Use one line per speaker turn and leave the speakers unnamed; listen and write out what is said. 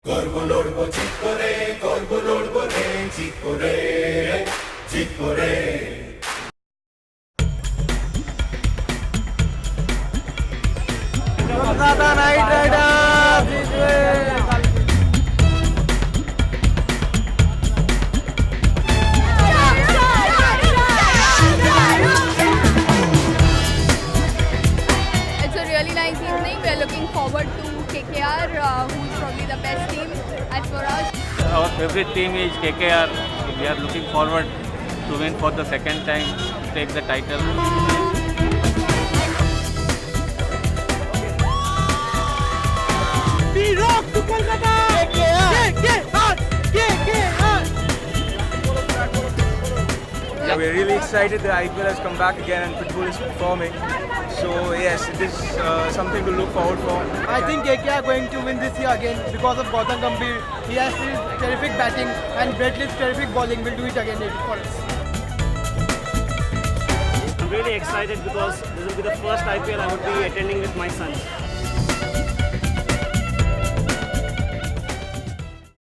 করবো লড়বো জিত করে, করবো লড়বো রে জিত করে, জিত করে।
কলকাতা নাইট রাইডার্স জিতবে।
It's a really nice evening. We're looking forward to KKR, who's probably the best team as for us.
Our favorite team is KKR. We are looking forward to win for the second time, take the title.
We rock to Kolkata! KKR! KKR!
Yeah, we're really excited that IPL has come back again and Pitbull is performing. So yes, it is something to look forward for.
I think KKR are going to win this year again because of Gautam Gambhir. He has terrific batting and Brett Lee's terrific bowling will do it again for us.
I'm really excited because this will be the first IPL I would be attending with my son.